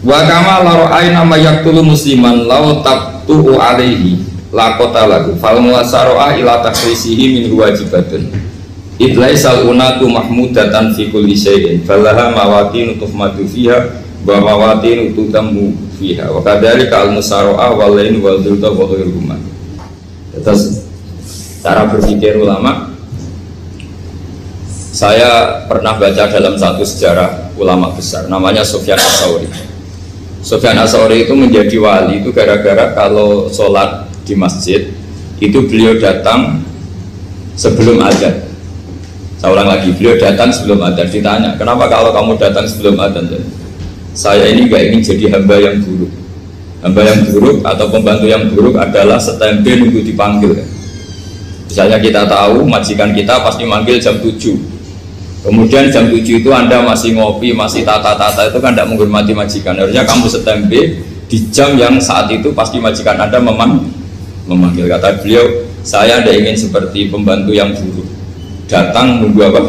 Wa kama la ra'ayna may yaqtulu musliman law tabtu alaihi laqata lahu fal mulasara ila takrisihi min wajibatun idlaisal unatu mahmudatan fi kulli syai'in falaha mawatin tuhmadu fiha wa mawatin tutammu fiha wa kadzalika al musara'a wal lain wal dhulta wa ghairuhuma. Terus cara berpikir ulama, saya pernah baca dalam satu sejarah ulama besar namanya Sufyan Ats-Tsauri. Sufyan Ats-Tsauri itu menjadi wali itu gara-gara kalau sholat di masjid itu beliau datang sebelum adzan. Saya ulang lagi, beliau datang sebelum adzan. Ditanya, kenapa kalau kamu datang sebelum adzan? Saya ini gak ingin jadi hamba yang buruk. Hamba yang buruk atau pembantu yang buruk adalah setempe nunggu dipanggil. Misalnya kita tahu majikan kita pasti manggil jam 7, kemudian jam 7 itu Anda masih ngopi, masih tata-tata, itu kan tidak menghormati majikan. Harusnya kamu setempe di jam yang saat itu pasti majikan Anda memanggil. Kata beliau, saya tidak ingin seperti pembantu yang buruk, datang nunggu apa?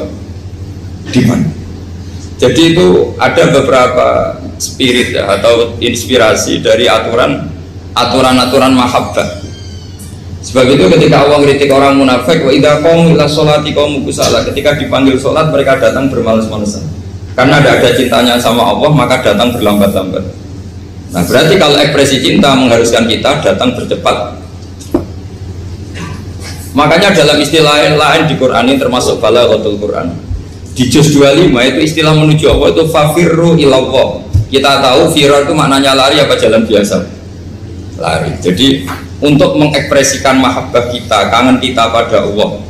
Di mana? Jadi itu ada beberapa spirit ya, atau inspirasi dari aturan-aturan mahabbah. Sebab itu ketika Allah kritik orang munafik, wa idza qamu ila sholati qamu kusala, ketika dipanggil sholat mereka datang bermalas-malasan. Karena tidak ada cintanya sama Allah, maka datang berlambat-lambat. Nah, berarti kalau ekspresi cinta mengharuskan kita datang bercepat. Makanya dalam istilah lain di Quran ini termasuk balaghatul Quran. Di juz 25 itu istilah menuju Allah itu fafirru ilallah. Kita tahu firar itu maknanya lari apa jalan biasa? Lari. Jadi untuk mengekspresikan mahabbah kita, kangen kita pada Allah,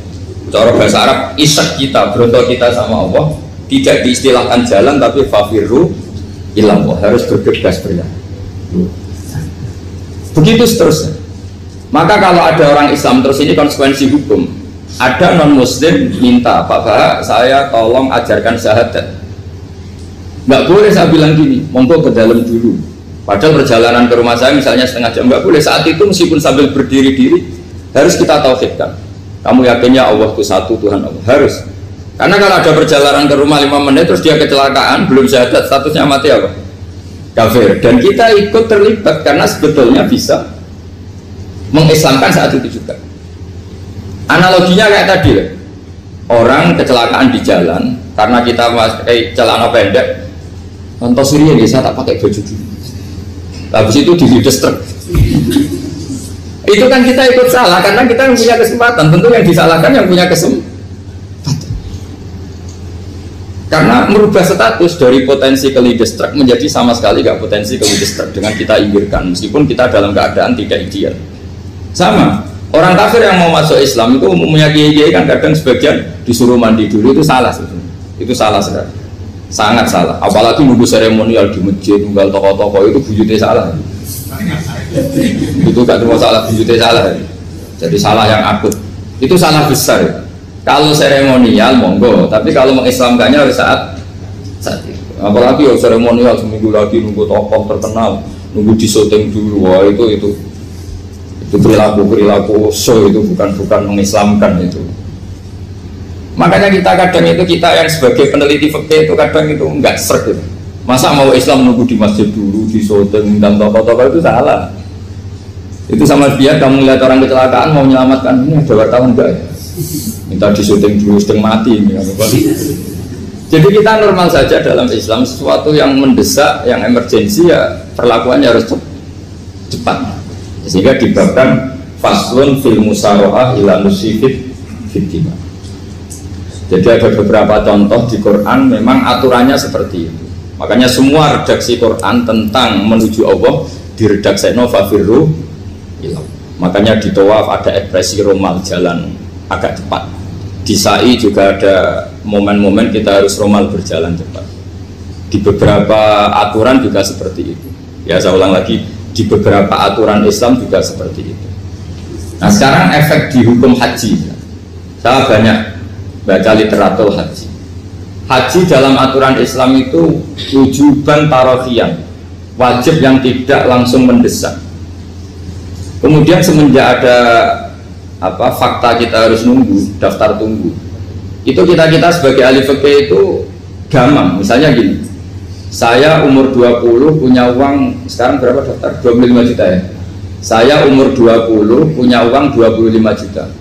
cara bahasa Arab isak kita, berontok kita sama Allah, tidak diistilahkan jalan tapi fafirru ilallah, harus bergegas berlari. Begitu seterusnya. Maka kalau ada orang Islam, terus ini konsekuensi hukum, ada non muslim minta, Pak Bah, saya tolong ajarkan syahadat. Nggak boleh saya bilang gini, monggo ke dalam dulu. Padahal perjalanan ke rumah saya misalnya setengah jam, nggak boleh. Saat itu meskipun sambil berdiri-diri harus kita tauhidkan. Kamu yakinnya Allah itu satu, Tuhan Allah, harus. Karena kalau ada perjalanan ke rumah 5 menit terus dia kecelakaan, belum syahadat, statusnya mati apa? Kafir. Dan kita ikut terlibat karena sebetulnya bisa mengislamkan saat itu juga. Analoginya kayak tadi lah. Orang kecelakaan di jalan karena kita pakai celana pendek, contoh Syria ya, saya tak pakai baju dulu. Habis itu dilides truk. Itu kan kita ikut salah karena kita yang punya kesempatan. Tentu yang disalahkan yang punya kesempatan. Karena merubah status dari potensi kelides truk menjadi sama sekali gak potensi kelides truk dengan kita inggirkan, meskipun kita dalam keadaan tidak ideal. Sama. Orang kafir yang mau masuk Islam itu umumnya kiai-kiai kan kadang sebagian disuruh mandi dulu, itu salah sebetulnya. Itu salah sekali. Sangat salah, apalagi nunggu seremonial di masjid, tunggal tokoh-tokoh itu bujutnya salah. Itu gak cuma salah, bujutnya salah. Jadi salah yang akut. Itu salah besar. Kalau seremonial monggo, tapi kalau mengislamkannya harus saat itu. Apalagi ya seremonial seminggu lagi nunggu tokoh terkenal, nunggu di syuting dulu, wah itu perilaku show, itu bukan mengislamkan itu. Makanya kita yang sebagai peneliti fikih itu kadang itu enggak srek gitu. Masa mau Islam nunggu di masjid dulu, di syuting dan tokoh-tokoh, itu salah. Itu sama dia kamu lihat orang kecelakaan mau menyelamatkan, ini ada wartawan enggak ya? Minta di syuting dulu setengah mati ini. Jadi kita normal saja dalam Islam, sesuatu yang mendesak, yang emergensi ya perlakuannya harus cepat. Sehingga dibabkan faslun fil musyaroah ila nusifid fitima. Jadi ada beberapa contoh di Quran memang aturannya seperti itu. Makanya semua redaksi Quran tentang menuju Allah diredaksi fafirru ilallah. Makanya di tawaf ada ekspresi romal, jalan agak cepat. Di sa'i juga ada momen-momen kita harus romal, berjalan cepat. Di beberapa aturan juga seperti itu. Ya saya ulang lagi, di beberapa aturan Islam juga seperti itu. Nah sekarang efek di hukum haji. Saya banyak baca literatur haji. Haji dalam aturan Islam itu wujuban tarofian, wajib yang tidak langsung mendesak. Kemudian semenjak ada fakta kita harus nunggu, daftar tunggu, itu kita sebagai ahli fikih itu gampang. Misalnya gini, Saya umur 20 punya uang, sekarang berapa daftar? 25 juta ya. Saya umur 20 punya uang 25 juta.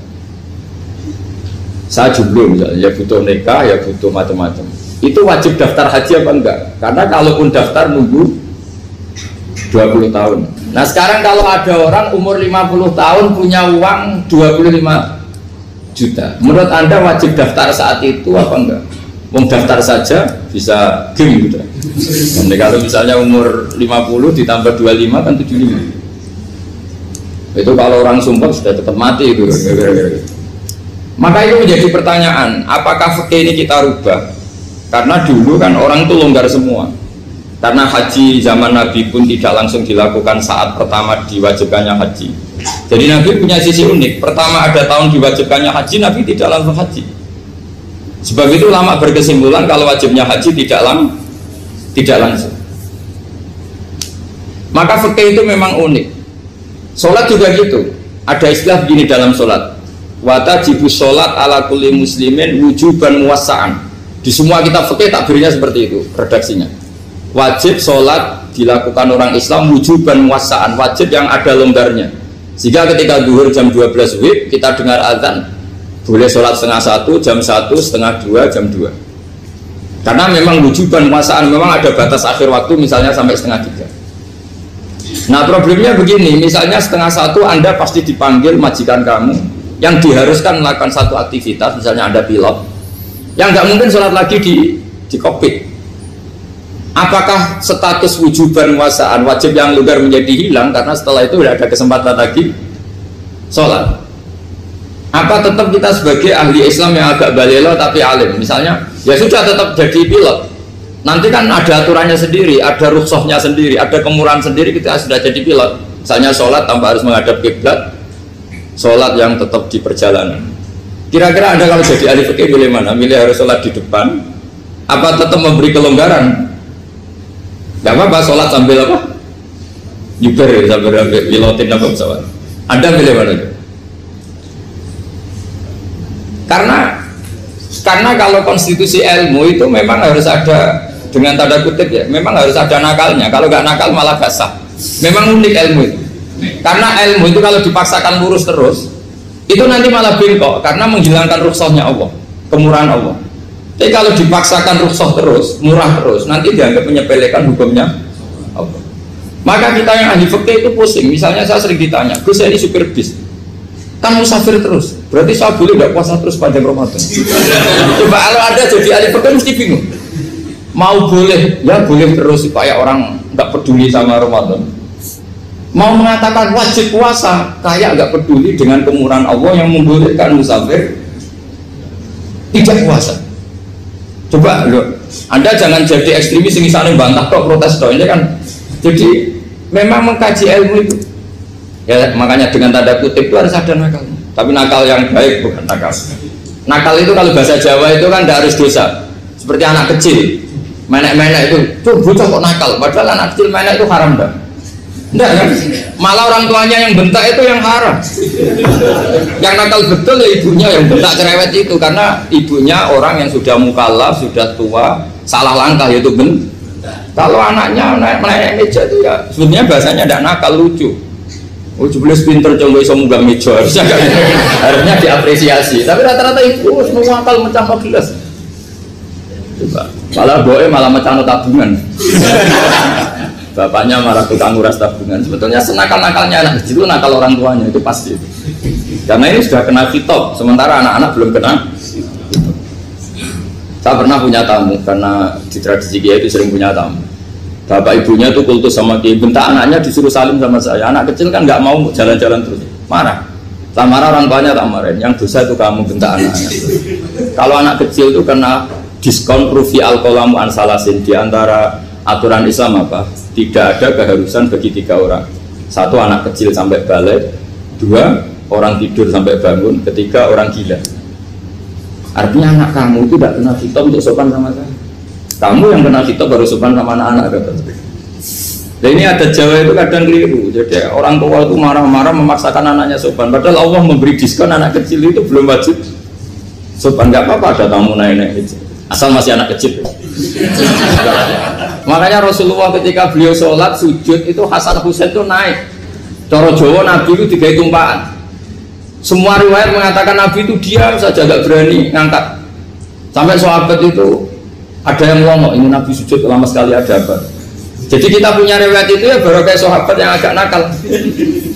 Saya jomblo misalnya, ya butuh nikah, ya butuh macam-macam. Itu wajib daftar haji apa enggak? Karena kalaupun daftar nunggu 20 tahun. Nah sekarang kalau ada orang umur 50 tahun punya uang 25 juta, menurut Anda wajib daftar saat itu apa enggak? Mau daftar saja bisa game gitu. Nanti kalau misalnya umur 50 ditambah 25 kan 75. Itu kalau orang sumpah sudah tetap mati itu. Maka itu menjadi pertanyaan, apakah fikih ini kita rubah? Karena dulu kan orang itu longgar semua. Karena haji zaman Nabi pun tidak langsung dilakukan saat pertama diwajibkannya haji. Jadi Nabi punya sisi unik. Pertama ada tahun diwajibkannya haji, Nabi tidak langsung haji. Sebab itu ulama berkesimpulan kalau wajibnya haji tidak langsung. Maka fikih itu memang unik. Sholat juga gitu. Ada istilah begini dalam sholat. Watajibus sholat ala kulli muslimin wujuban muwassa'an. Di semua kitab fikih takbirnya seperti itu redaksinya. Wajib sholat dilakukan orang Islam wujuban muwassa'an, wajib yang ada longgarnya. Sehingga ketika zuhur jam 12 WIB kita dengar azan, boleh sholat setengah 1, jam 1, setengah 2, jam 2. Karena memang wujuban muwassa'an, memang ada batas akhir waktu misalnya sampai setengah 3. Nah problemnya begini, misalnya setengah 1 Anda pasti dipanggil majikan kamu yang diharuskan melakukan satu aktivitas, misalnya Anda pilot yang nggak mungkin sholat lagi di kokpit. Apakah status wujuban muwassa'an wajib yang longgar menjadi hilang karena setelah itu tidak ada kesempatan lagi sholat? Apa tetap kita sebagai ahli Islam yang agak balelo tapi alim, misalnya ya sudah tetap jadi pilot, nanti kan ada aturannya sendiri, ada rukhsahnya sendiri, ada kemurahan sendiri, kita sudah jadi pilot, misalnya sholat tanpa harus menghadap kiblat, sholat yang tetap di perjalanan. Kira-kira Anda kalau jadi ahli fikih milih mana? Milih harus sholat di depan apa tetap memberi kelonggaran? Gak apa-apa sholat sambil apa? Yuber ya, sambil pilotin apa pesawat. Anda milih mana? Karena kalau konstitusi ilmu itu memang harus ada, dengan tanda kutip ya, memang harus ada nakalnya. Kalau nggak nakal malah gak sah. Memang unik ilmu itu. Karena ilmu itu kalau dipaksakan lurus terus, itu nanti malah bengkok karena menghilangkan rukhsahnya Allah, kemurahan Allah. Tapi kalau dipaksakan rukhsah terus, murah terus, nanti dianggap menyepelekan hukumnya Allah. Maka kita yang ahli fikih itu pusing. Misalnya saya sering ditanya, Gus ini supir bis, kan musafir terus, berarti saya boleh nggak puasa terus panjang Ramadan? Coba kalau ada jadi ahli fikih mesti bingung. Mau boleh, ya boleh terus supaya orang nggak peduli sama Ramadan. Mau mengatakan wajib puasa, kayak nggak peduli dengan kemurahan Allah yang membolehkan musafir tidak puasa. Coba loh, Anda jangan jadi ekstremis yang misalnya bantah kok protes toh, ini kan. Jadi memang mengkaji ilmu itu. Ya makanya dengan tanda kutip itu harus ada nakalnya. Tapi nakal yang baik, bukan nakal. Nakal itu kalau bahasa Jawa itu kan tidak harus dosa. Seperti anak kecil, menek-menek itu, tuh bocah kok nakal. Padahal anak kecil menek itu haram dah. Enggak kan? Malah orang tuanya yang bentak itu yang haram. Yang nakal betul ya ibunya yang bentak cerewet itu, karena ibunya orang yang sudah mukallaf, sudah tua, salah langkah yaitu Kalau anaknya naik meja itu ya sebenarnya bahasanya tidak nakal, lucu. Oh jelas pinter coba iso munggah meja, harusnya diapresiasi. Tapi rata-rata ibu semua akal mecah gelas. Coba, malah boe malah mecah tabungan. Bapaknya marah tukang nguras tabungan. Sebetulnya senakal-nakalnya anak kecil itu nakal orang tuanya, itu pasti. Karena ini sudah kena kitab, sementara anak-anak belum kena. Saya pernah punya tamu, karena di tradisi Kiai itu sering punya tamu. Bapak ibunya itu kultus sama Kiai, bentak anaknya disuruh salim sama saya. Anak kecil kan nggak mau jalan-jalan terus, marah. Tak marah orang tuanya tak marahin. Yang dosa itu kamu bentak anaknya. Kalau anak kecil itu kena diskon rufi al-qalamu an salasin. Di antara aturan Islam apa? Tidak ada keharusan bagi 3 orang. 1 anak kecil sampai balik, 2 orang tidur sampai bangun, 3 orang gila. Artinya anak kamu itu tidak kena kitab untuk sopan sama saya. Kamu yang kena kitab baru sopan sama anak-anak. Dan ini ada Jawa itu kadang keliru. Jadi orang tua itu marah-marah memaksakan anaknya sopan. Padahal Allah memberi diskon anak kecil itu belum wajib sopan. Nggak apa-apa ada tamu naik-naik asal masih anak kecil. Makanya Rasulullah ketika beliau sholat sujud itu Hasan Husain itu naik. Cara Jawa Nabi itu digawe tumpahan. Semua riwayat mengatakan Nabi itu diam saja, gak berani ngangkat. Sampai sahabat itu ada yang ngomong, ini Nabi sujud lama sekali ada apa? Jadi kita punya riwayat itu ya baru kayak sahabat yang agak nakal.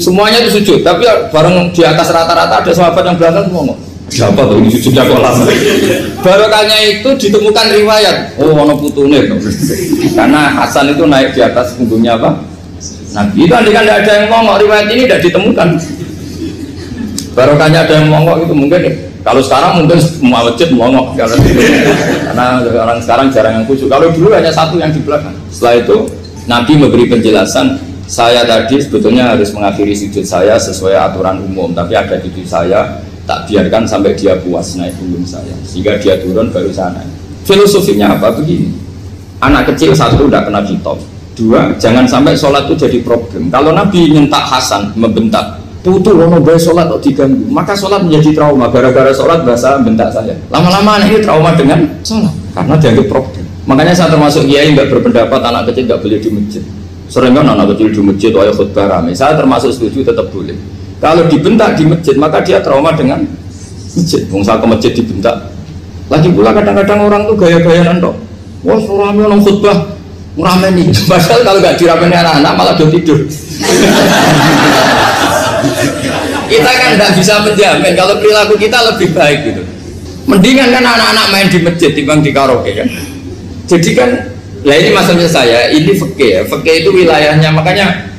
Semuanya itu sujud, tapi bareng di atas rata-rata ada sahabat yang belakang ngomong, siapa tuh ini sujudnya kok lama? Barokahnya itu ditemukan riwayat, oh ono putune. Karena Hasan itu naik di atas punggungnya apa? Nabi itu andai kan tidak ada yang ngomong, riwayat ini tidak ditemukan. Barokahnya ada yang ngomong itu mungkin. Kalau sekarang mungkin semua masjid mongok karena orang sekarang jarang yang khusyuk. Kalau dulu hanya satu yang di belakang. Setelah itu Nabi memberi penjelasan, saya tadi sebetulnya harus mengakhiri sujud saya sesuai aturan umum, tapi ada cucu saya tak biarkan sampai dia puas naik punggung saya, sehingga dia turun baru saya naik. Filosofinya apa? Begini, anak kecil satu udah kena hitop, dua jangan sampai sholat itu jadi problem. Kalau Nabi nyentak Hasan, membentak, putu lono bae sholat kok diganggu, maka sholat menjadi trauma. Gara-gara sholat bahasa bentak saya. Lama-lama anak ini trauma dengan sholat karena dianggap problem. Makanya saya termasuk kiai nggak berpendapat anak kecil nggak boleh di masjid. Sering kan anak kecil di masjid, ayo khutbah rame. Saya termasuk setuju tetap boleh. Kalau dibentak di masjid maka dia trauma dengan masjid. Bangsa ke masjid dibentak. Lagi pula kadang-kadang orang tuh gaya-gayaan dok. Wah rame orang khutbah rame nih. Padahal kalau nggak diramein anak-anak malah dia tidur. Kita kan tidak bisa menjamin kalau perilaku kita lebih baik gitu. Mendingan kan anak-anak main di masjid timbang di karaoke kan. Jadi kan, ya ini maksudnya saya, ini fikih ya. Fikih itu wilayahnya, makanya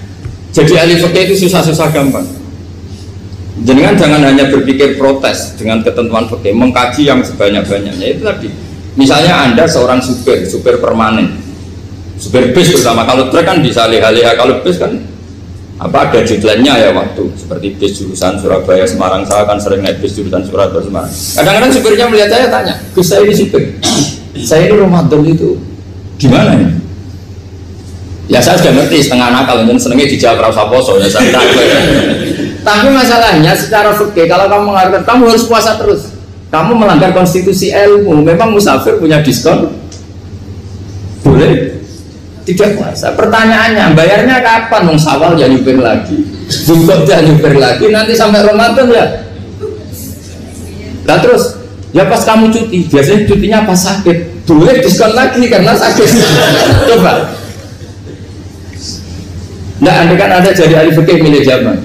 jadi ahli fikih itu susah-susah gampang. Jadi kan jangan hanya berpikir protes dengan ketentuan fikih, mengkaji yang sebanyak-banyaknya itu tadi. Misalnya Anda seorang supir permanen, supir bis terutama. Kalau truk kan bisa leha-leha, kalau bis kan apa ada deadline-nya ya waktu. Seperti bis jurusan Surabaya Semarang, saya kan sering naik bis jurusan Surabaya Semarang. Kadang-kadang supirnya melihat saya tanya, Gus saya ini supir, saya ini Ramadan itu gimana ini? Ya saya sudah ngerti setengah nakal, dan senengnya dijawab rasa poso ya saya tahu. Tapi masalahnya secara fikih kalau kamu mengharapkan kamu harus puasa terus, kamu melanggar konstitusi ilmu. Memang musafir punya diskon? Boleh tidak puasa. Pertanyaannya bayarnya kapan? Nung Sawal ya nyupir lagi, Jum'at ya nyupir lagi, nanti sampai Ramadan ya. Nah terus ya pas kamu cuti, biasanya cutinya pas sakit, boleh diskon lagi karena sakit. Coba. Nah, andai kan ada jadi ahli fikih milih zaman.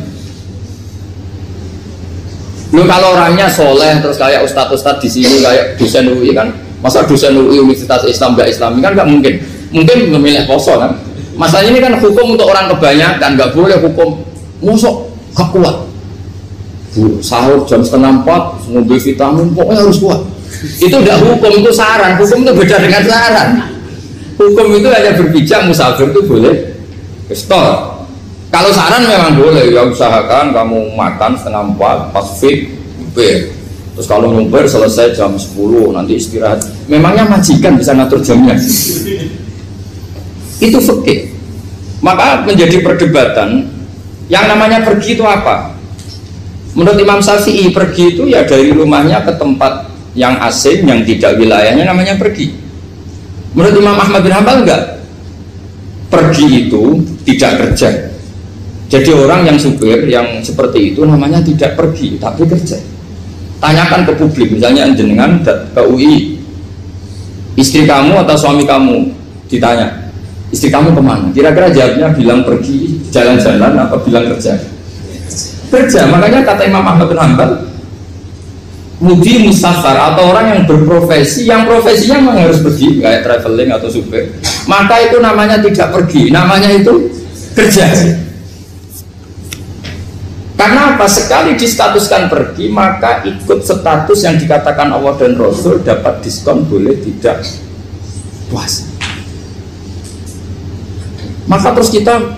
Lu kalau orangnya soleh terus kayak ustadz di sini kayak dosen UI kan, masa dosen UI Universitas Islam nggak Islami kan nggak mungkin. Mungkin memilih poso kan. Masalahnya ini kan hukum untuk orang kebanyakan, nggak boleh hukum musuh gak kuat. Sahur jam 3:30 ngombe vitamin pokoknya harus kuat. Itu udah hukum, itu saran. Hukum itu beda dengan saran. Hukum itu hanya berpijak musafir itu boleh stop. Kalau saran memang boleh, ya usahakan kamu makan 3:30 pas fit nyumpir. Terus kalau nyumpir selesai jam 10 nanti istirahat. Memangnya majikan bisa ngatur jamnya? Itu fikih. Maka menjadi perdebatan yang namanya pergi itu apa? Menurut Imam Syafi'i pergi itu ya dari rumahnya ke tempat yang asing yang tidak wilayahnya namanya pergi. Menurut Imam Ahmad bin Hanbal enggak. Pergi itu tidak kerja. Jadi orang yang supir yang seperti itu namanya tidak pergi tapi kerja. Tanyakan ke publik, misalnya jenengan ke UI, istri kamu atau suami kamu ditanya, istri kamu kemana? Kira-kira jawabnya bilang pergi jalan-jalan atau bilang kerja? Kerja. Makanya kata Imam Ahmad bin Hanbal, mudi mustafar atau orang yang berprofesi, yang profesinya memang harus pergi, kayak traveling atau supir, maka itu namanya tidak pergi, namanya itu kerja. Karena apa? Sekali distatuskan pergi, maka ikut status yang dikatakan Allah dan Rasul dapat diskon boleh tidak puasa. Maka terus kita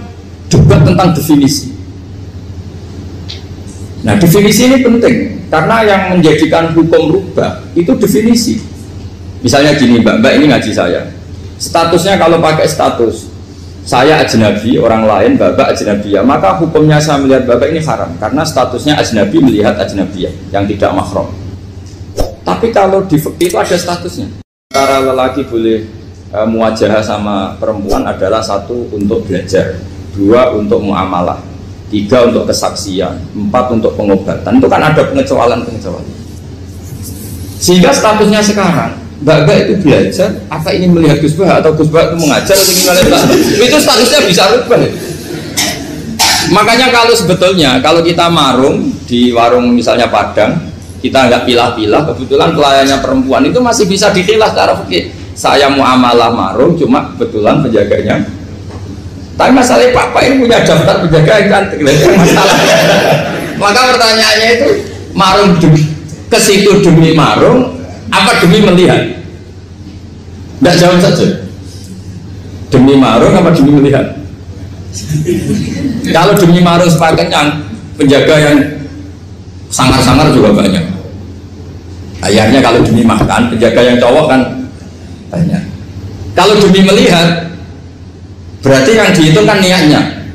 debat tentang definisi. Nah definisi ini penting karena yang menjadikan hukum rubah itu definisi. Misalnya gini mbak ini ngaji saya, statusnya kalau pakai status saya ajnabi, orang lain bapak ajnabiyah, maka hukumnya saya melihat bapak ini haram karena statusnya ajnabi melihat ajnabiyah yang tidak mahram. Tapi kalau di fikih itu ada statusnya, antara lelaki boleh muwajahah sama perempuan adalah 1 untuk belajar, 2 untuk muamalah, 3 untuk kesaksian, 4 untuk pengobatan. Itu kan ada pengecualian. Sehingga statusnya sekarang Mbak itu belajar, apa ingin melihat Gus Bah atau Gus Bah itu mengajar atau ingin melihat itu statusnya bisa rubah. Makanya kalau sebetulnya kalau kita marung di warung misalnya Padang, kita nggak pilah-pilah, kebetulan pelayannya perempuan itu masih bisa dikilah secara fikih. Saya muamalah marung, cuma kebetulan penjaganya. Tapi masalahnya Pak ini punya daftar penjaga yang cantik, masalah. Maka pertanyaannya itu marung ke situ demi marung, apa demi melihat? Nggak jawab saja. Demi marung apa demi melihat? Kalau demi marung sepakat yang penjaga yang sangar-sangar juga banyak. Akhirnya kalau demi makan, penjaga yang cowok kan banyak. Kalau demi melihat, berarti yang dihitung kan niatnya.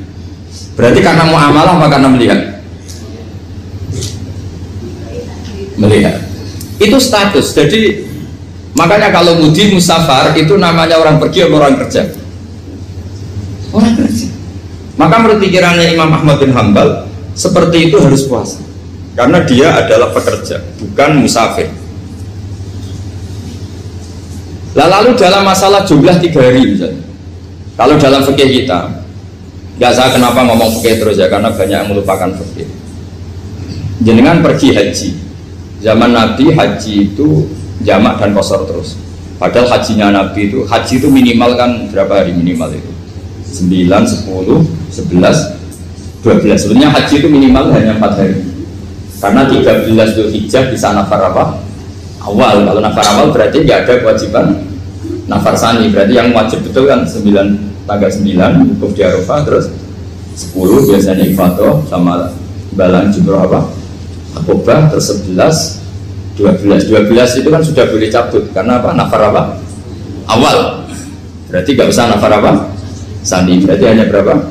Berarti karena muamalah apa karena melihat? Melihat. Itu status. Jadi makanya kalau mudi musafar itu namanya orang pergi atau orang kerja? Orang kerja. Maka menurut pikirannya Imam Ahmad bin Hanbal, seperti itu harus puasa. Karena dia adalah pekerja, bukan musafir. Lalu dalam masalah jumlah 3 hari misalnya, kalau dalam fikih kita, nggak saya kenapa ngomong fikih terus ya, karena banyak yang melupakan fikih. Jenengan pergi haji, zaman Nabi haji itu jamak dan qashar terus. Padahal hajinya Nabi itu, haji itu minimal kan berapa hari minimal itu? 9, 10, 11, 12. Sebenarnya haji itu minimal hanya 4 hari. Karena 13 Dzulhijjah bisa nafar apa? Awal. Kalau nafar awal berarti nggak ada kewajiban nafar sani. Berarti yang wajib betul kan 9, tanggal 9 wukuf di Arafah, terus 10 biasanya ifadah sama balang jumroh apa? Akobah, terus 11, 12 itu kan sudah boleh cabut karena apa? Nafar apa? Awal. Berarti nggak usah nafar apa? Sani. Berarti hanya berapa?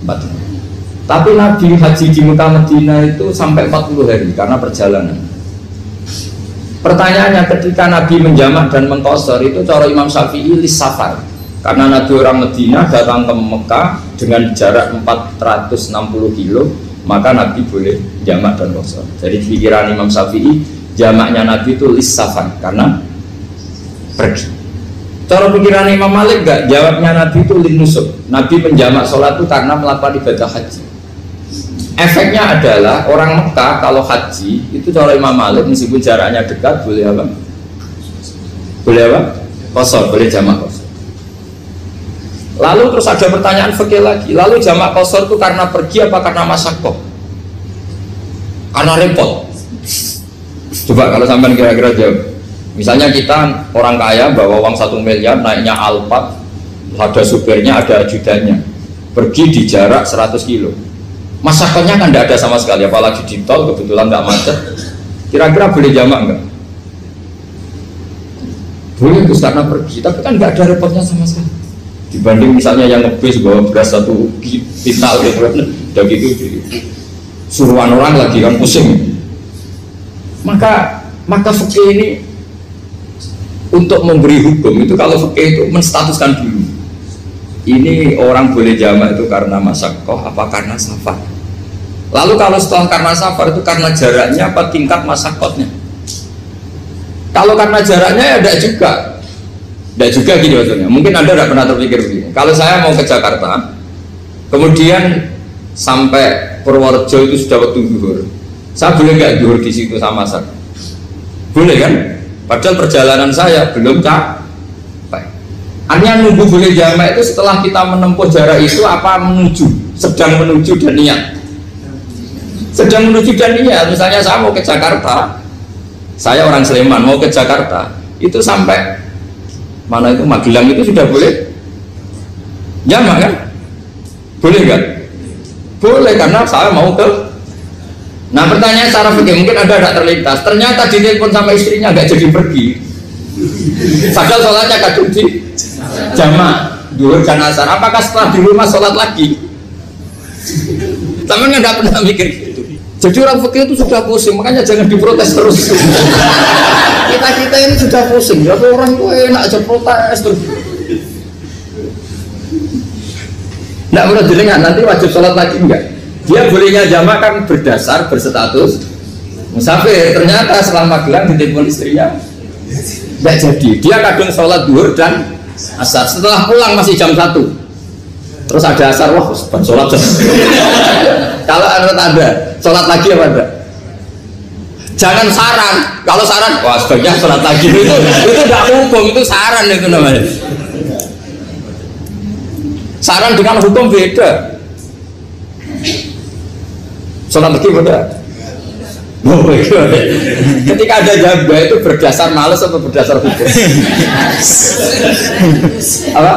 4. Tapi Nabi haji di Mekah Madinah itu sampai 40 hari karena perjalanan. Pertanyaannya, ketika Nabi menjamak dan mengqashar itu cara Imam Syafi'i lis safar. Karena Nabi orang Madinah datang ke Mekah dengan jarak 460 kilo, maka Nabi boleh jamak dan qashar. Jadi pikiran Imam Syafi'i, jamaknya Nabi itu lis safar karena pergi. Cara pikiran Imam Malik enggak, jawabnya Nabi itu lin nusuk. Nabi menjamak sholat itu karena melakukan ibadah haji. Efeknya adalah orang Mekah kalau haji itu cara Imam Malik meskipun jaraknya dekat boleh apa? Boleh apa? Qashar, boleh jamak qashar. Lalu terus ada pertanyaan fikih lagi. Lalu jamak qashar itu karena pergi apa karena masyaqqah? Karena repot. Coba kalau sampean kira-kira jawab. Misalnya kita orang kaya bawa uang 1 miliar naiknya Alphard, ada supirnya, ada ajudannya, pergi di jarak 100 kilo. Masyarakatnya kan tidak ada sama sekali, apalagi di tol kebetulan nggak macet. Kira-kira boleh jamak nggak? Boleh itu karena pergi, tapi kan nggak ada repotnya sama sekali. Dibanding misalnya yang ngebis bawa beras 1 kintal gitu, udah gitu suruhan orang lagi kan pusing. Maka fikih ini untuk memberi hukum itu, kalau fikih itu menstatuskan dulu. Ini orang boleh jamak itu karena masyaqqah apa karena safar. Lalu kalau setelah karena safar itu karena jaraknya apa tingkat masyaqqahnya. Kalau karena jaraknya ya tidak juga gini maksudnya. Mungkin Anda tidak pernah terpikir begini. Kalau saya mau ke Jakarta, kemudian sampai Purworejo itu sudah waktu zuhur, saya boleh nggak zuhur di situ sama asar? Boleh kan? Padahal perjalanan saya belum capek. Artinya nunggu boleh jamak itu setelah kita menempuh jarak itu apa menuju, sedang menuju dan niat. Sedang menuju dan niat. Misalnya saya mau ke Jakarta, saya orang Sleman mau ke Jakarta, itu sampai mana itu Magelang itu sudah boleh jamak kan? Boleh kan? Boleh karena saya mau ke. Nah pertanyaan secara fikih mungkin Anda tidak terlintas. Ternyata ditelepon sama istrinya nggak jadi pergi. Padahal sholatnya kadung di jamak duhur dan asar. Apakah setelah di rumah sholat lagi? Tapi nggak pernah mikir gitu. Jadi orang fikih itu sudah pusing, makanya jangan diprotes terus. Kita ini sudah pusing, ya orang itu enak aja protes terus. Nggak perlu didengar, nanti wajib sholat lagi enggak? Dia bolehnya jamak kan berdasar berstatus musafir. Ternyata selama gelang ditelepon istrinya nggak jadi. Dia kadang sholat duhur dan asar. Setelah pulang masih jam 1. Terus ada asar, wah sholat jam. Kalau menurut Anda, sholat lagi apa enggak? Jangan saran. Kalau saran, wah sebaiknya sholat lagi. Itu tidak hukum, itu saran itu namanya. Saran dengan hukum beda. Sholat lagi beda. Ketika ada jabah itu berdasar malas atau berdasar hukum? Apa?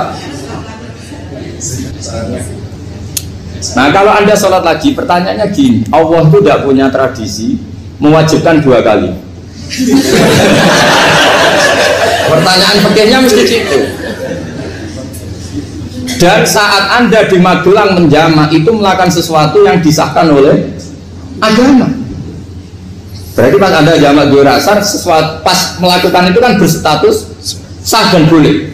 Nah kalau Anda sholat lagi, pertanyaannya gini, Allah itu tidak punya tradisi mewajibkan 2 kali. Pertanyaan fikihnya mesti gitu. Dan saat Anda di Magelang menjamak itu melakukan sesuatu yang disahkan oleh agama. Berarti pas Anda jamak duhur asar, sesuatu pas melakukan itu kan berstatus sah dan boleh.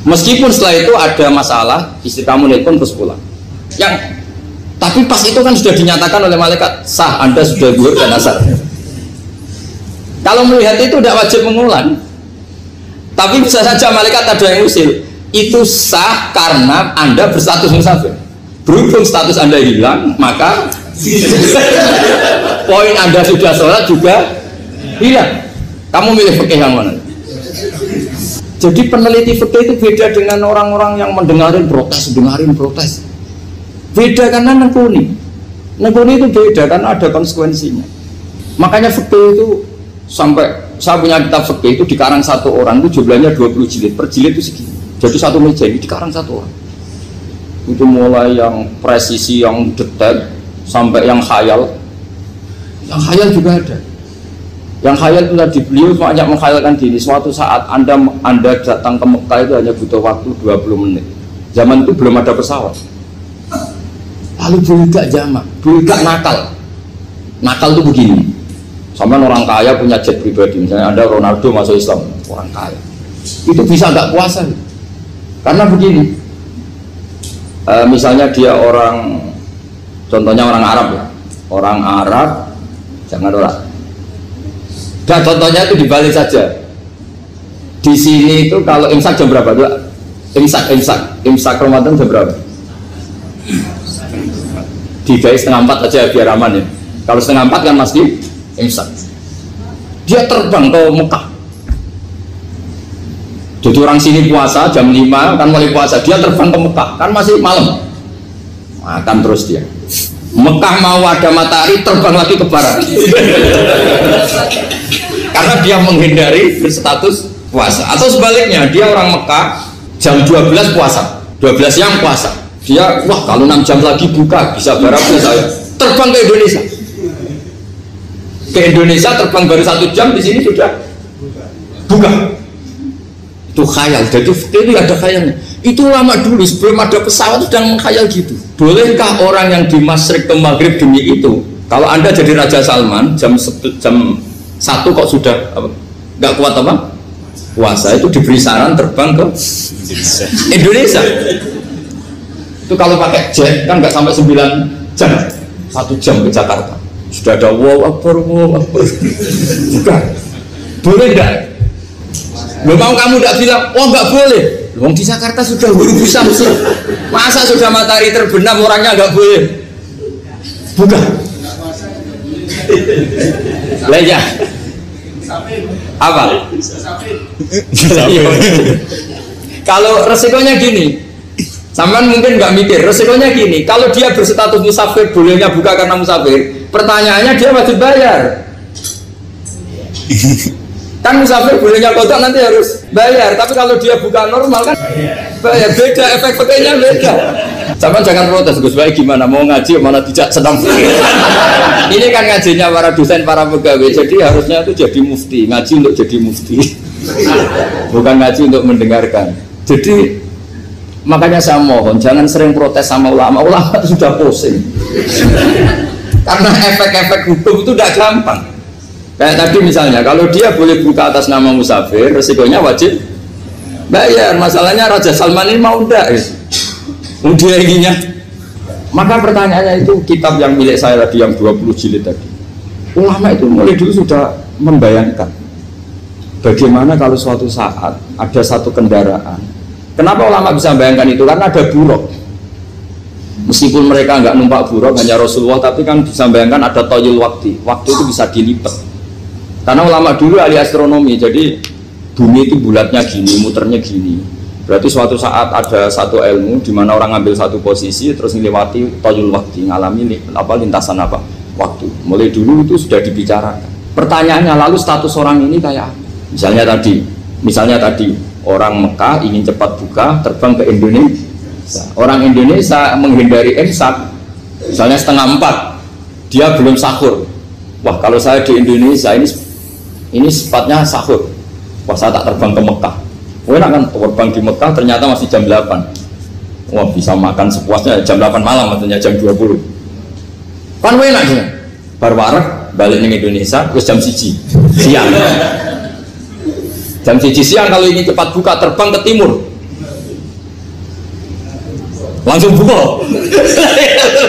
Meskipun setelah itu ada masalah, istri kamu nelpon terus pulang. Tapi pas itu kan sudah dinyatakan oleh malaikat sah, Anda sudah duhur dan asar. Kalau melihat itu tidak wajib mengulang. Tapi bisa saja malaikat ada yang usil. Itu sah karena Anda berstatus musafir. Berhubung status Anda hilang, maka poin Anda sudah sholat juga hilang. Kamu milih fikih yang mana? Jadi peneliti fikih itu beda dengan orang-orang yang dengarin protes. Beda karena nekuni itu beda karena ada konsekuensinya. Makanya fikih itu sampai saya punya kitab fikih itu dikarang satu orang itu jumlahnya 20 jilid, per jilid itu segini. Jadi satu meja ini dikarang satu orang. Itu mulai yang presisi, yang detail sampai yang khayal. Yang khayal juga ada. Yang khayal itu tadi beliau banyak menghayalkan diri. Suatu saat Anda datang ke Mekah itu hanya butuh waktu 20 menit. Zaman itu belum ada pesawat. Lalu budak jamak, budak nakal. Nakal itu begini. Sama orang kaya punya jet pribadi. Misalnya Anda Ronaldo masuk Islam, orang kaya. Itu bisa nggak puasa. Karena begini. Misalnya dia orang, contohnya orang Arab ya. Orang Arab, jangan orang. Dan contohnya itu dibalik saja. Di sini itu kalau imsak jam berapa? Imsak Ramadan jam berapa? 3:30 aja biar aman ya. Kalau 3:30 kan masih imsak. Dia terbang ke Mekah. Jadi orang sini puasa jam 5 kan mulai puasa. Dia terbang ke Mekah kan masih malam. Makan terus dia. Mekah mau ada matahari terbang lagi ke barat. Karena dia menghindari berstatus puasa. Atau sebaliknya dia orang Mekah jam 12 puasa, 12 siang puasa. Dia wah kalau 6 jam lagi buka bisa barangnya saya terbang ke Indonesia. Ke Indonesia terbang baru 1 jam di sini sudah buka. Itu khayal. Jadi itu ada khayalnya. Itu lama dulu sebelum ada pesawat sudah mengkhayal gitu. Bolehkah orang yang di Masyrik ke Maghrib demi itu? Kalau Anda jadi Raja Salman jam 1 kok sudah nggak kuat apa? Puasa itu diberi saran terbang ke Indonesia. Itu kalau pakai jet kan nggak sampai 9 jam, 1 jam ke Jakarta. Sudah ada wow akbar. Bukan. Boleh nggak? Lo mau kamu nggak bilang, oh nggak boleh. Wong di Jakarta sudah huru bisa mesti. Masa sudah matahari terbenam orangnya nggak boleh? Bukan. Leja. Apa? Kalau resikonya gini, sampean mungkin nggak mikir. Resikonya gini, kalau dia berstatus musafir, bolehnya buka karena musafir. Pertanyaannya dia wajib bayar. Kan musafir bolehnya kodok nanti harus bayar, tapi kalau dia buka normal kan bayar. Beda, efek pakainya beda. Sama jangan protes, Gus Baik gimana mau ngaji mana tidak sedang. Ini kan ngajinya para dosen, para pegawai, jadi harusnya itu jadi mufti, ngaji untuk jadi mufti, bukan ngaji untuk mendengarkan. Jadi Makanya saya mohon jangan sering protes sama ulama. Ulama itu sudah pusing. Karena efek-efek hukum itu tidak gampang. Kayak tadi misalnya, kalau dia boleh buka atas nama musafir, resikonya wajib bayar. Masalahnya Raja Salman ini mau enggak? Dia inginnya. Maka pertanyaannya itu kitab yang milik saya tadi yang 20 jilid tadi. Ulama itu mulai dulu sudah membayangkan bagaimana kalau suatu saat ada satu kendaraan. Kenapa ulama bisa membayangkan itu? Karena ada buruk. Meskipun mereka nggak numpak buruk, hanya Rasulullah, tapi kan bisa membayangkan ada toyul waktu. Waktu itu bisa dilipat. Karena ulama dulu ahli astronomi, jadi bumi itu bulatnya gini, muternya gini. Berarti suatu saat ada satu ilmu di mana orang ngambil satu posisi terus melewati toyul waktu, ngalami lintasan waktu. Mulai dulu itu sudah dibicarakan. Pertanyaannya lalu status orang ini kayak apa? Misalnya tadi orang Mekah ingin cepat buka terbang ke Indonesia. Orang Indonesia menghindari imsak, misalnya 3:30, dia belum sahur. Wah, kalau saya di Indonesia ini sifatnya sahur. Wah, saya tak terbang ke Mekah. Enak kan terbang di Mekah ternyata masih jam 8. Wah, bisa makan sepuasnya jam 8 malam, maksudnya jam 20. Kan enak sih. Baru warek balik ke Indonesia terus jam 1 siang. Jam 1 siang kalau ingin cepat buka terbang ke timur langsung buka.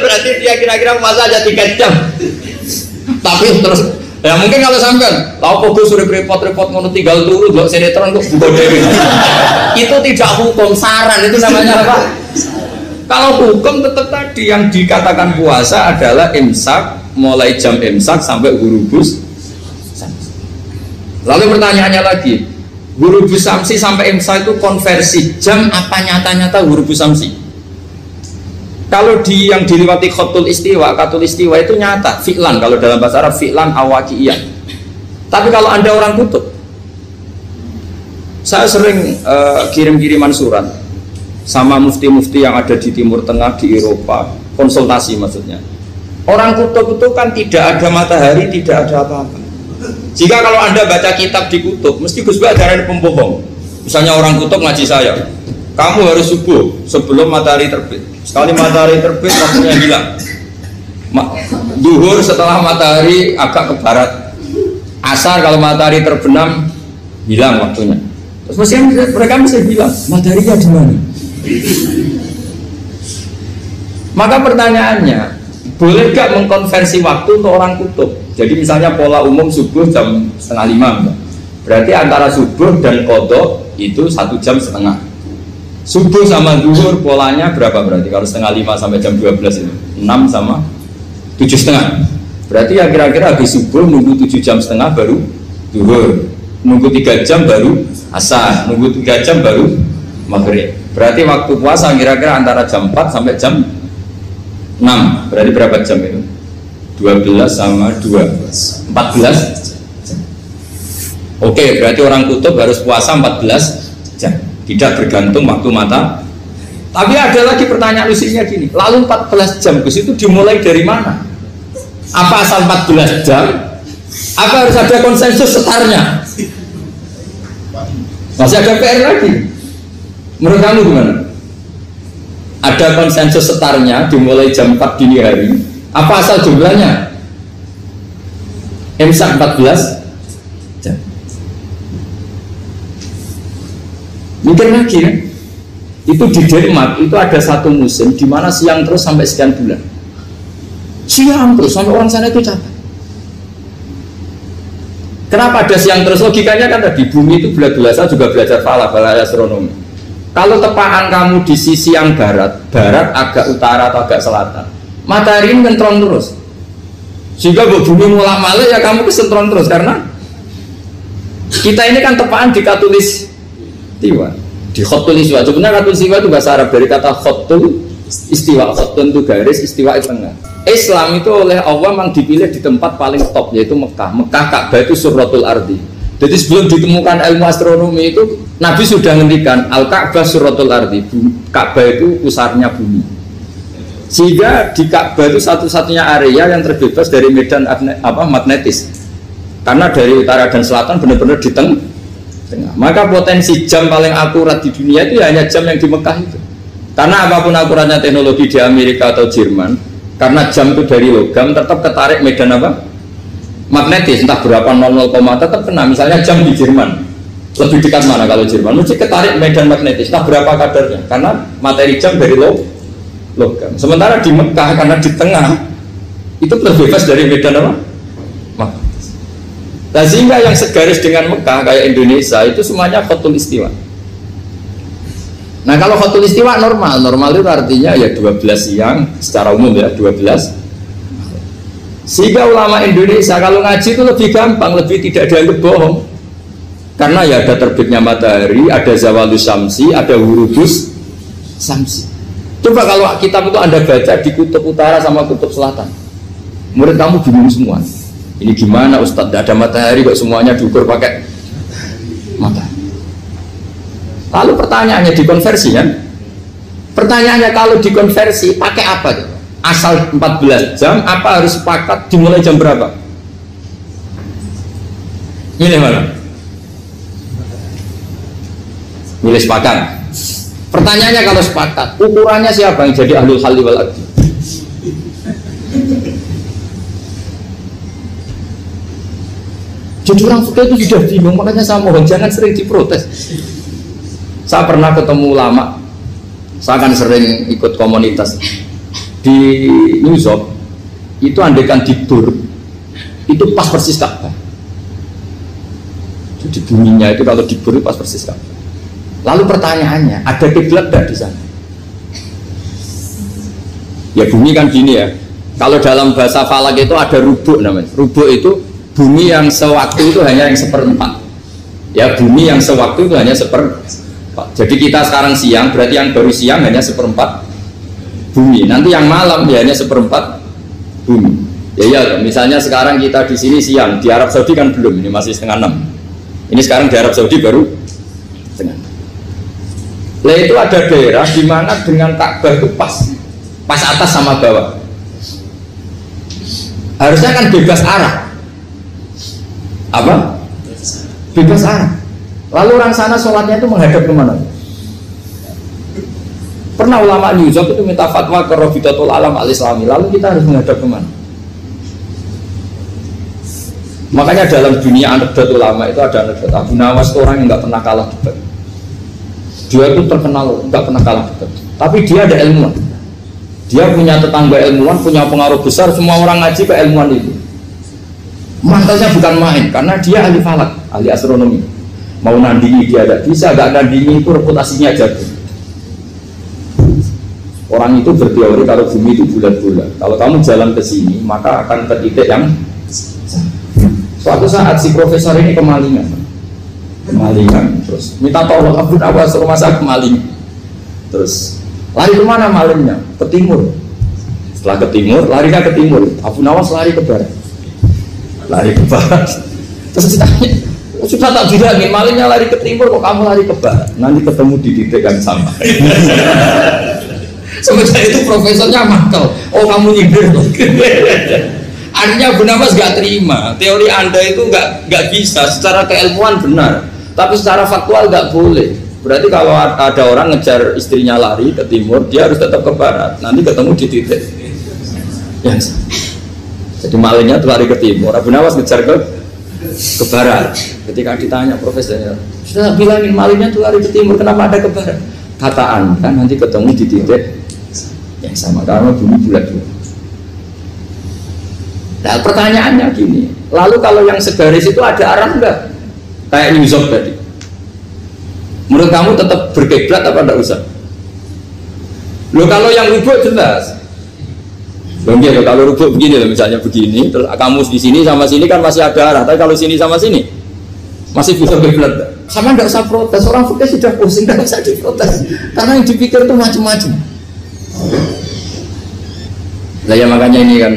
Berarti dia kira-kira masa aja 3 jam. Tapi terus ya mungkin kalau sampai tahu kok sudah repot-repot ngono tinggal turu dok sinetron kok buka dewi. Itu tidak hukum, saran itu namanya apa? Kalau hukum tetap tadi yang dikatakan puasa adalah imsak, mulai jam imsak sampai ghurubus. Lalu pertanyaannya lagi, ghurubus samsi sampai imsak itu konversi jam apa nyata-nyata ghurubus samsi? Kalau yang diliwati khatul istiwa itu nyata, fi'lan, kalau dalam bahasa Arab fi'lan awaqiyah. Tapi kalau Anda orang kutub, saya sering kirim-kiriman surat sama mufti-mufti yang ada di Timur Tengah, di Eropa, konsultasi maksudnya. Orang kutub itu kan tidak ada matahari, tidak ada apa-apa. Jika kalau Anda baca kitab di kutub, mesti Gus Bak ajaran pembohong. Misalnya orang kutub ngaji saya, kamu harus subuh sebelum matahari terbit. Sekali matahari terbit, waktunya hilang. Duhur setelah matahari agak ke barat. Asar kalau matahari terbenam, hilang waktunya. Terus mereka mesti bilang, mataharinya di mana? Maka pertanyaannya, boleh gak mengkonversi waktu untuk orang kutub? Jadi misalnya pola umum subuh jam 4:30, berarti antara subuh dan qadha itu 1,5 jam. Subuh sama zuhur polanya berapa berarti? Kalau 4:30 sampai jam 12 itu 6 sama 7,5. Berarti ya kira-kira habis subuh nunggu 7,5 jam baru zuhur, nunggu 3 jam baru asar, nunggu 3 jam baru maghrib. Berarti waktu puasa kira-kira antara jam 4 sampai jam 6. Berarti berapa jam itu? 12 sama 2 14 jam. Oke, berarti orang kutub harus puasa 14 jam, tidak bergantung waktu mata. Tapi ada lagi pertanyaan lucunya gini, lalu 14 jam Gus itu dimulai dari mana? Apa asal 14 jam? Apa harus ada konsensus setarnya? Masih ada PR lagi. Menurut kamu gimana? Ada konsensus setarnya dimulai jam 4 dini hari. Apa asal jumlahnya? Imsak 14 jam. Mikir lagi ya. Itu di Denmark itu ada satu musim di mana siang terus sampai sekian bulan. Siang terus sampai orang sana itu capek. Kenapa ada siang terus? Logikanya kan tadi bumi itu saya juga belajar bala astronomi. Kalau tepaan kamu di sisi yang barat agak utara atau agak selatan, matahari ini kentron terus. Sehingga bumi mulak malik ya kamu kesentron terus karena kita ini kan tepaan di katulis istiwa, di khotul istiwa. Sebenarnya khotul istiwa itu bahasa Arab dari kata khotul istiwa. Khotul itu garis, istiwa itu tengah. Islam itu oleh Allah memang dipilih di tempat paling top yaitu Mekah. Mekah Ka'bah itu suratul ardi. Jadi sebelum ditemukan ilmu astronomi itu Nabi sudah ngendikan Al-Ka'bah suratul ardi. Ka'bah itu pusarnya bumi. Sehingga di Ka'bah itu satu-satunya area yang terbebas dari medan magnetis. Karena dari utara dan selatan benar-benar di tengah. Maka potensi jam paling akurat di dunia itu hanya jam yang di Mekah itu. Karena apapun ukurannya teknologi di Amerika atau Jerman, karena jam itu dari logam, tetap ketarik medan apa? Magnetis, entah berapa 00, tetap kena. Misalnya jam di Jerman, lebih dekat mana kalau Jerman? Mesti ketarik medan magnetis, entah berapa kadarnya, karena materi jam dari logam. Sementara di Mekah, karena di tengah, itu terbebas dari medan apa? Magnetis. Nah, sehingga yang segaris dengan Mekah, kayak Indonesia, itu semuanya khotul istiwa. Nah kalau khotul istiwa normal itu artinya ya 12 siang secara umum ya 12. Sehingga ulama Indonesia kalau ngaji itu lebih gampang, lebih tidak dianggap bohong. Karena ya ada terbitnya matahari, ada zawalus syamsi, ada hurubus syamsi. Coba kalau kitab itu Anda baca di kutub utara sama kutub selatan, murid kamu bingung semua. Ini gimana Ustadz, tidak ada matahari kok semuanya diukur pakai matahari. Lalu pertanyaannya dikonversi kan? Pertanyaannya kalau dikonversi pakai apa? Asal 14 jam, apa harus sepakat dimulai jam berapa? Milih mana? Milih sepakat. Pertanyaannya kalau sepakat, ukurannya siapa yang jadi ahlul halli wal aqdi? Jadi orang fikih itu sudah bingung, makanya saya mohon jangan sering diprotes. Saya pernah ketemu ulama, saya kan sering ikut komunitas di New York, itu andaikan tidur, itu pas persis Ka'bah. Jadi buminya itu kalau tidur pas persis Ka'bah. Lalu pertanyaannya, ada kiblat tidak di sana? Ya bumi kan gini ya, kalau dalam bahasa falak itu ada rubuk namanya. Rubuk itu bumi yang sewaktu itu hanya yang seperempat. Ya bumi yang sewaktu itu hanya seperempat. Jadi kita sekarang siang, berarti yang baru siang hanya seperempat bumi. Nanti yang malam ya hanya seperempat bumi. Ya, misalnya sekarang kita di sini siang, di Arab Saudi kan belum, ini masih setengah 6. Ini sekarang di Arab Saudi baru setengah 6. Lah itu ada daerah di mana dengan Ka'bah itu pas atas sama bawah. Harusnya kan bebas arah. Apa? Bebas arah. Lalu orang sana sholatnya itu menghadap kemana? Pernah ulama New York itu minta fatwa ke Rabitatul Alam Al-Islami. Lalu kita harus menghadap kemana? Makanya dalam dunia anekdot ulama itu ada anekdot Abu Nawas itu orang yang nggak pernah kalah debat. Dia itu terkenal nggak pernah kalah debat. Tapi dia ada ilmuwan. Dia punya tetangga ilmuwan, punya pengaruh besar. Semua orang ngaji ke ilmuwan itu. Mantelnya bukan main, karena dia ahli falak, ahli astronomi. Mau nandingi dia tidak bisa, gak nandingi itu reputasinya jatuh. Orang itu berteori kalau bumi itu bulat-bulat. Kalau kamu jalan ke sini, maka akan ke titik yang suatu saat si profesor ini kemalingan, terus minta tolong Abu Nawas rumah saya kemalingan. Terus lari kemana malingnya? Ke timur. Setelah ke timur, larinya ke timur. Abu Nawas lari ke barat. Terus ditanya, sudah tak bilangin malingnya lari ke timur kok kamu lari ke barat? Nanti ketemu di titik yang sama. Sementara itu profesornya mangkel. Oh kamu nyindir loh. Artinya Abu Nawas gak terima. Teori anda itu gak bisa. Secara keilmuan benar, tapi secara faktual gak boleh. Berarti kalau ada orang ngejar istrinya lari ke timur, dia harus tetap ke barat. Nanti ketemu di titik yang sama. Jadi malingnya tuh lari ke timur, Abu Nawas ngejar ke barat. Ketika ditanya profesornya, sudah bilangin malingnya tuh lari ke timur, kenapa ada ke barat? Kata anda nanti ketemu di titik yang sama, karena bumi bulat-bulat. Nah pertanyaannya gini, lalu kalau yang segaris itu ada arah enggak? Kayak New York tadi. Menurut kamu tetap berkiblat apa enggak usah? Loh kalau yang rubuk jelas. Mungkin kalau rubuk begini loh, misalnya begini, terus kamu di sini sama sini kan masih ada arah, tapi kalau sini sama sini masih bisa kiblat. Sama nggak usah protes, orang fikih sudah pusing, nggak usah diprotes, karena yang dipikir itu macam-macam. Lah ya makanya ini kan